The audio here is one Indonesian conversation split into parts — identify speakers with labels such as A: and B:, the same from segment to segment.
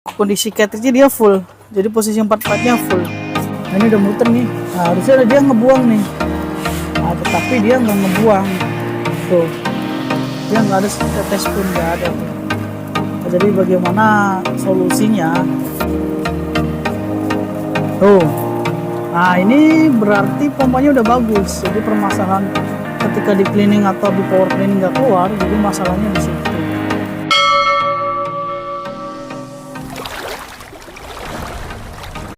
A: kondisi cartridge dia full, jadi posisi 4-4-nya full. Nah, ini udah muter nih. Nah, harusnya dia ngebuang nih, nah, tetapi dia nggak ngebuang tuh, dia nggak ada tetes pun, nggak ada tuh. Nah, jadi bagaimana solusinya tuh? Nah, ini berarti pompanya udah bagus. Jadi permasalahan ketika di cleaning atau di power cleaning nggak keluar, jadi masalahnya di situ.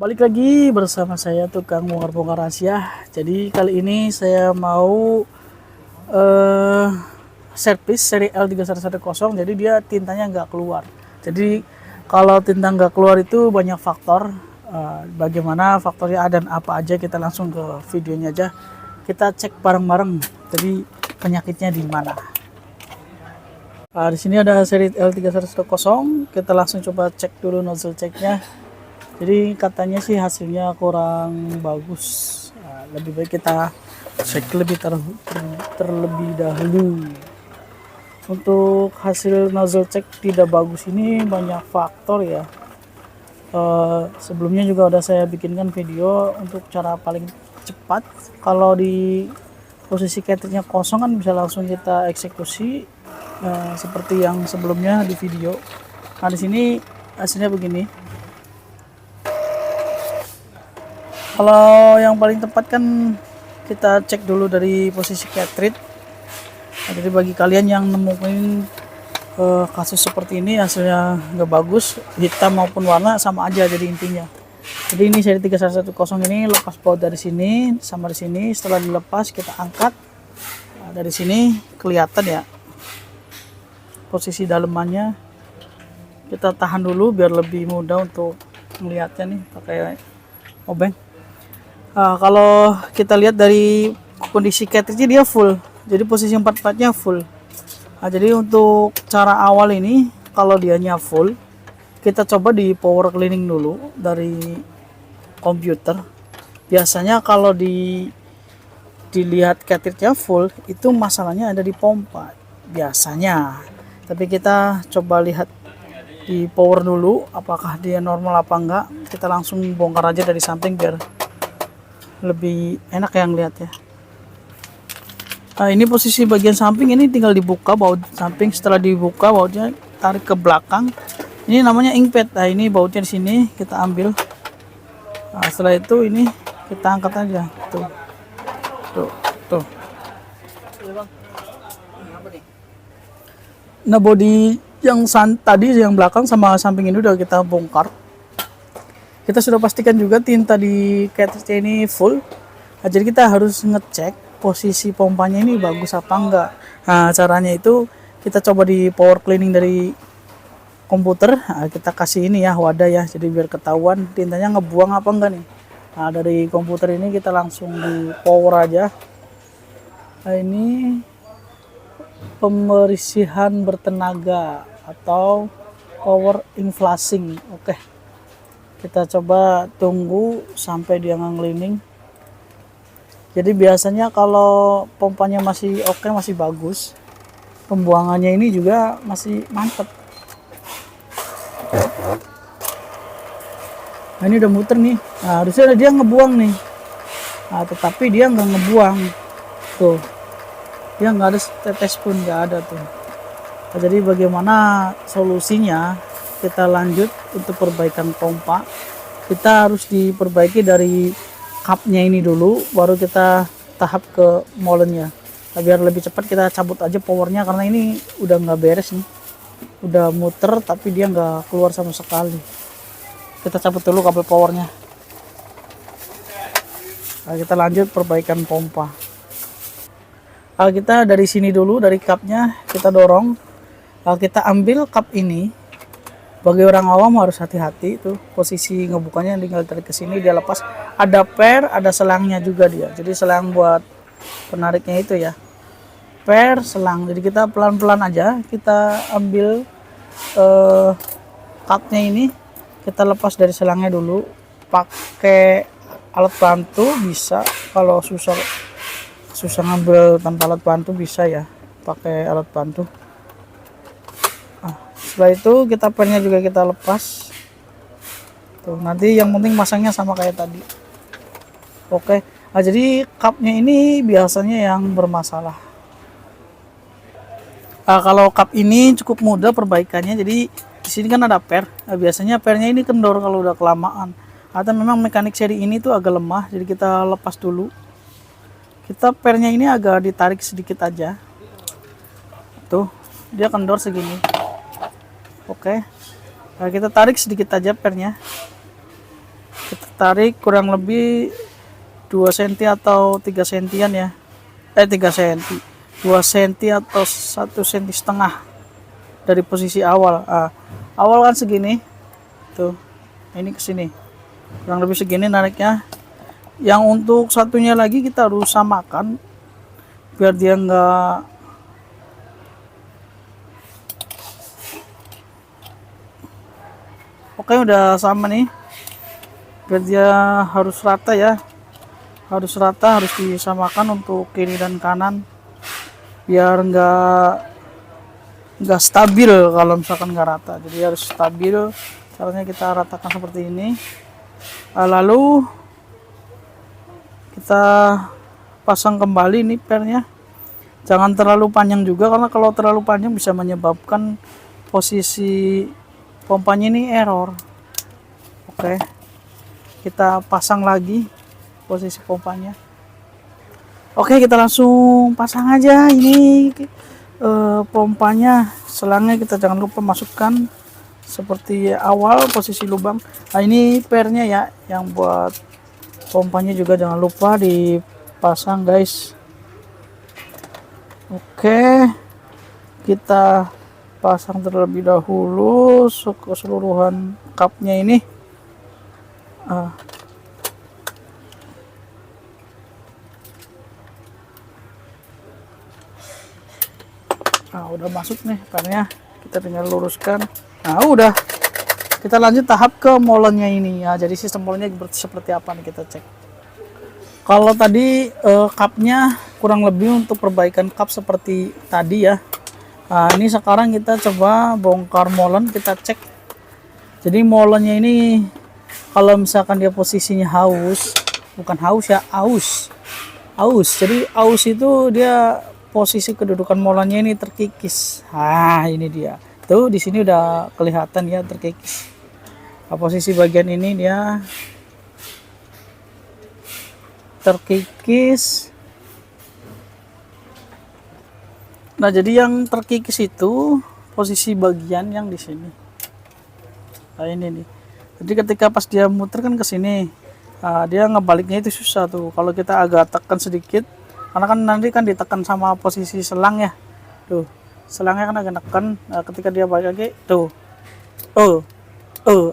A: Balik lagi bersama saya tukang bongkar-bongkar rahasia. Jadi kali ini saya mau servis seri L3110. Jadi dia tintanya nggak keluar. Jadi kalau tinta nggak keluar itu banyak faktor. Bagaimana faktornya dan apa aja, kita langsung ke videonya aja. Kita cek bareng-bareng. Jadi penyakitnya di mana? Di sini ada seri L3110. Kita langsung coba cek dulu nozzle ceknya. Jadi katanya sih hasilnya kurang bagus. Nah, lebih baik kita cek lebih terlebih dahulu. Untuk hasil nozzle cek tidak bagus ini banyak faktor ya. Sebelumnya juga udah saya bikinkan video untuk cara paling cepat kalau di posisi cartridge-nya kosong kan bisa langsung kita eksekusi seperti yang sebelumnya di video. Nah, di sini hasilnya begini. Kalau yang paling tepat kan kita cek dulu dari posisi cartridge. Nah, jadi bagi kalian yang nemuin kasus seperti ini hasilnya nggak bagus, hitam maupun warna sama aja jadi intinya. Jadi ini seri 3110 ini lepas baut dari sini sama di sini. Setelah dilepas kita angkat. Nah, dari sini kelihatan ya posisi dalemannya. Kita tahan dulu biar lebih mudah untuk melihatnya nih pakai obeng. Kalau kita lihat dari kondisi cartridge dia full, jadi posisi 4-4-nya full. Nah, jadi untuk cara awal ini kalau dianya full, kita coba di power cleaning dulu dari komputer. Biasanya kalau dilihat cartridge-nya full, itu masalahnya ada di pompa biasanya. Tapi kita coba lihat di power dulu apakah dia normal apa enggak. Kita langsung bongkar aja dari samping biar lebih enak yang lihat ya. Nah, ini posisi bagian samping ini tinggal dibuka baut samping. Setelah dibuka bautnya tarik ke belakang. Ini namanya inkpad. Nah, ini bautnya di sini kita ambil. Nah, setelah itu ini kita angkat aja. Tuh. Nah, bodi yang tadi yang belakang sama samping ini udah kita bongkar. Kita sudah pastikan juga tinta di cartridge ini full. Nah, jadi kita harus ngecek posisi pompanya ini bagus apa enggak. Nah, caranya itu kita coba di power cleaning dari komputer. Nah, kita kasih ini ya wadah ya, jadi biar ketahuan tintanya ngebuang apa enggak nih. Nah, dari komputer ini kita langsung di power aja. Nah, ini pembersihan bertenaga atau power inflasing. Oke. Kita coba tunggu sampai dia nge-cleaning. Jadi biasanya kalau pompanya masih oke, masih bagus, pembuangannya ini juga masih mantep. Nah, ini udah muter nih. Nah, harusnya dia ngebuang nih. Nah, tetapi dia nggak ngebuang. Tuh. Dia nggak ada tetes pun, nggak ada tuh. Nah, jadi bagaimana solusinya? Kita lanjut untuk perbaikan pompa. Kita harus diperbaiki dari cupnya ini dulu, baru kita tahap ke molennya. Nah, biar lebih cepat kita cabut aja powernya karena ini udah nggak beres nih, udah muter tapi dia nggak keluar sama sekali. Kita cabut dulu kabel powernya. Nah, kita lanjut perbaikan pompa. Nah, kita dari sini dulu, dari cupnya kita dorong. Nah, kita ambil cup ini. Bagi orang awam harus hati-hati tuh posisi ngebukanya, tinggal tarik ke sini dia lepas. Ada per, ada selangnya juga dia. Jadi selang buat penariknya itu ya. Per, selang. Jadi kita pelan-pelan aja kita ambil cupnya ini, kita lepas dari selangnya dulu. Pakai alat bantu bisa, kalau susah ngambil tanpa alat bantu bisa ya, pakai alat bantu. Setelah itu kita pernya juga kita lepas. Tuh, nanti yang penting masangnya sama kayak tadi. Oke. Nah, jadi cupnya ini biasanya yang bermasalah. Kalau cup ini cukup mudah perbaikannya. Jadi di sini kan ada per. Nah, biasanya pernya ini kendor kalau udah kelamaan. Atau memang mekanik seri ini tuh agak lemah, jadi kita lepas dulu. Kita pernya ini agak ditarik sedikit aja. Tuh, dia kendor segini. Oke. Nah, kita tarik sedikit aja pernya. Kita tarik kurang lebih 2 cm atau 3 sentian ya. 3 cm. 2 cm atau 1,5 cm dari posisi awal. Awal kan segini. Tuh. Ini ke sini. Kurang lebih segini nariknya. Yang untuk satunya lagi kita harus samakan biar dia enggak Oke, udah sama nih. Biar dia harus rata ya. Harus rata, harus disamakan untuk kiri dan kanan. Biar enggak stabil kalau misalkan enggak rata. Jadi harus stabil. Caranya kita ratakan seperti ini. Lalu kita pasang kembali nih pernya. Jangan terlalu panjang juga, karena kalau terlalu panjang bisa menyebabkan posisi pompanya ini error. Oke, kita pasang lagi posisi pompanya. Oke, kita langsung pasang aja ini pompanya. Selangnya kita jangan lupa masukkan seperti awal posisi lubang. Nah, ini pernya ya, yang buat pompanya juga jangan lupa dipasang guys. Oke, kita pasang terlebih dahulu keseluruhan cupnya ini. Udah masuk nih pernya, kita tinggal luruskan. Udah, kita lanjut tahap ke molennya ini ya. Jadi sistem molennya seperti apa nih, kita cek. Kalau tadi cupnya kurang lebih untuk perbaikan cup seperti tadi ya. Ini sekarang kita coba bongkar molen, kita cek. Jadi molennya ini kalau misalkan dia posisinya haus, bukan haus ya, aus. Jadi aus itu dia posisi kedudukan molennya ini terkikis. Ini dia. Tuh di sini udah kelihatan ya terkikis. Posisi bagian ini dia terkikis. Nah, jadi yang terkikis itu posisi bagian yang di sini. Nah, ini nih. Jadi ketika pas dia muter kan ke sini, dia ngebaliknya itu susah tuh. Kalau kita agak tekan sedikit, karena kan nanti kan ditekan sama posisi selang ya. Tuh, selangnya kan agak neken. Nah, ketika dia balik lagi, tuh,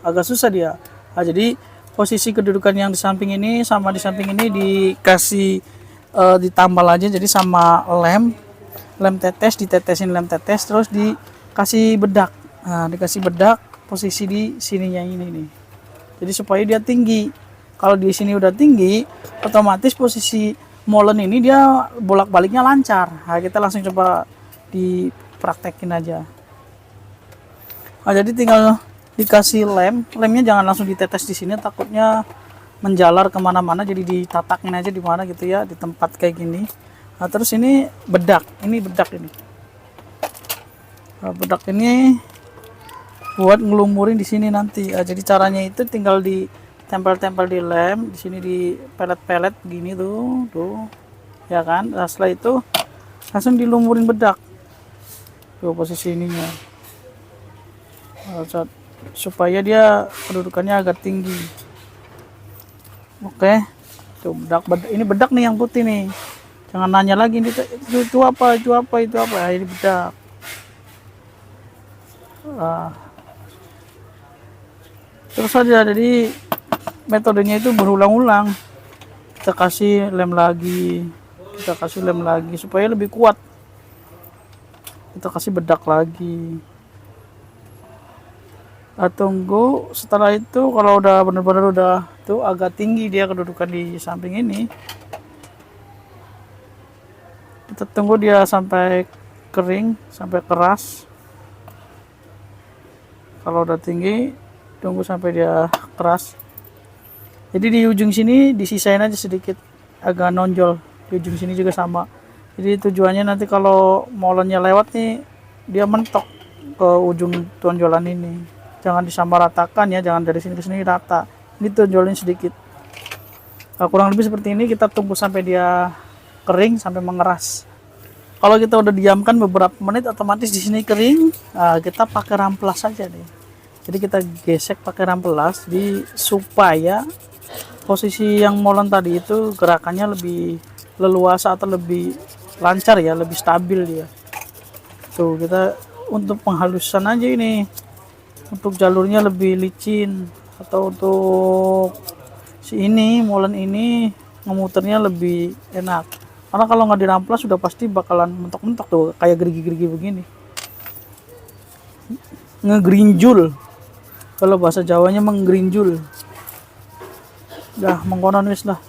A: agak susah dia. Nah, jadi posisi kedudukan yang di samping ini sama di samping ini dikasih ditambal aja. Jadi sama lem tetes, ditetesin lem tetes, terus dikasih bedak. Nah, dikasih bedak posisi di sininya ini nih. Jadi supaya dia tinggi. Kalau di sini udah tinggi, otomatis posisi molen ini dia bolak-baliknya lancar. Nah, kita langsung coba dipraktekin aja. Nah, jadi tinggal dikasih lemnya jangan langsung ditetes di sini, takutnya menjalar kemana-mana. Jadi ditatakin aja di mana gitu ya, di tempat kayak gini. Nah, terus ini bedak ini. Nah, bedak ini buat ngelumurin di sini nanti. Nah, jadi caranya itu tinggal ditempel-tempel di lem, di sini di pelet-pelet gini tuh, ya kan. Nah, setelah itu langsung dilumurin bedak. Tuh posisi ininya. Nah, supaya dia kedudukannya agak tinggi. Oke. Tuh bedak ini bedak nih yang putih nih. Jangan nanya lagi itu apa. Nah, ini bedak. Terus saja, jadi metodenya itu berulang-ulang. Kita kasih lem lagi supaya lebih kuat. Kita kasih bedak lagi. Tunggu, setelah itu kalau udah benar-benar udah tuh agak tinggi dia kedudukan di samping ini, kita tunggu dia sampai kering, sampai keras. Kalau udah tinggi, tunggu sampai dia keras. Jadi di ujung sini disisain aja sedikit agak nonjol, di ujung sini juga sama. Jadi tujuannya nanti kalau molennya lewat nih dia mentok ke ujung tonjolan ini. Jangan disamaratakan ya, jangan dari sini ke sini rata. Ini tonjolin sedikit. Nah, kurang lebih seperti ini, kita tunggu sampai dia kering sampai mengeras. Kalau kita udah diamkan beberapa menit otomatis di sini kering. Nah, kita pakai ramplas saja nih. Jadi kita gesek pakai ramplas supaya posisi yang molen tadi itu gerakannya lebih leluasa atau lebih lancar ya, lebih stabil dia. Tuh, kita untuk penghalusan aja ini, untuk jalurnya lebih licin, atau untuk si ini molen ini ngemuternya lebih enak. Karena kalau nggak diramplas sudah pasti bakalan mentok-mentok tuh, kayak gerigi-gerigi begini, ngegerinjul. Kalau bahasa Jawanya menggerinjul. Dah mengkonon wis lah.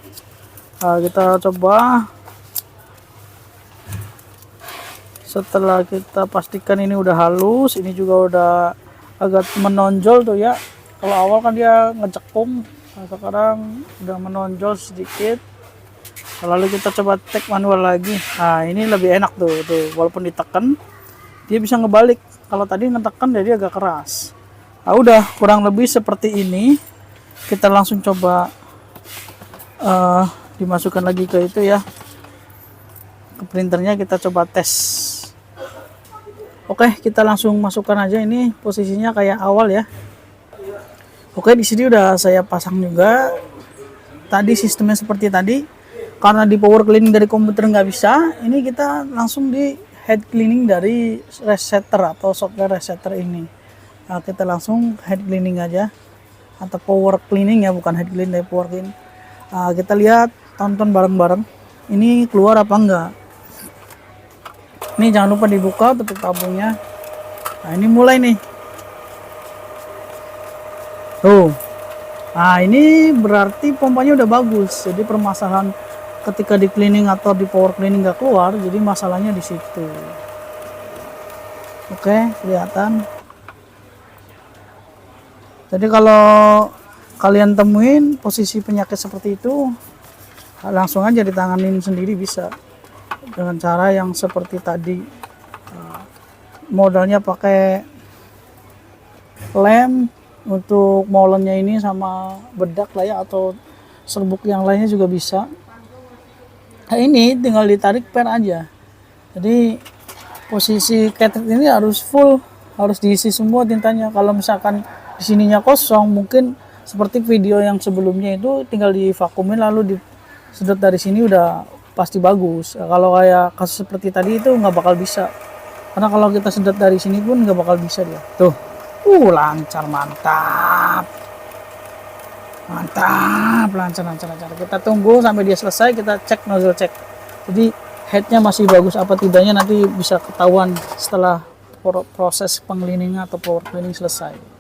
A: Nah, kita coba. Setelah kita pastikan ini udah halus, ini juga udah agak menonjol tuh ya. Kalau awal kan dia ngecekung, nah sekarang udah menonjol sedikit. Lalu kita coba tek manual lagi. Nah ini lebih enak tuh, walaupun ditekan dia bisa ngebalik. Kalau tadi ngetekan jadi agak keras. Nah udah kurang lebih seperti ini. Kita langsung coba dimasukkan lagi ke itu ya, ke printernya, kita coba tes. Oke, kita langsung masukkan aja. Ini posisinya kayak awal ya. Oke, di sini udah saya pasang juga. Tadi sistemnya seperti tadi. Karena di power cleaning dari komputer nggak bisa, ini kita langsung di head cleaning dari resetter atau software resetter ini. Nah, kita langsung head cleaning aja, atau power cleaning ya, bukan head cleaning, dari power cleaning. Nah, kita lihat, tonton bareng-bareng ini keluar apa enggak. Ini jangan lupa dibuka tutup tabungnya. Nah ini mulai nih tuh. Nah ini berarti pompanya udah bagus. Jadi permasalahan ketika di cleaning atau di power cleaning nggak keluar, jadi masalahnya di situ. Oke, kelihatan. Jadi kalau kalian temuin posisi penyakit seperti itu, langsung aja ditanganin sendiri bisa, dengan cara yang seperti tadi. Modalnya pakai lem untuk molennya ini, sama bedak lah ya, atau serbuk yang lainnya juga bisa. Nah ini tinggal ditarik pen aja. Jadi posisi cartridge ini harus full, harus diisi semua tintanya. Kalau misalkan di sininya kosong, mungkin seperti video yang sebelumnya itu tinggal divakumin lalu disedot dari sini udah pasti bagus. Kalau kayak kasus seperti tadi itu nggak bakal bisa, karena kalau kita sedot dari sini pun nggak bakal bisa dia. Tuh, lancar, mantap, lancar. Kita tunggu sampai dia selesai, kita cek nozzle cek. Jadi headnya masih bagus apa tidaknya nanti bisa ketahuan setelah proses pengcleaning atau power cleaning selesai.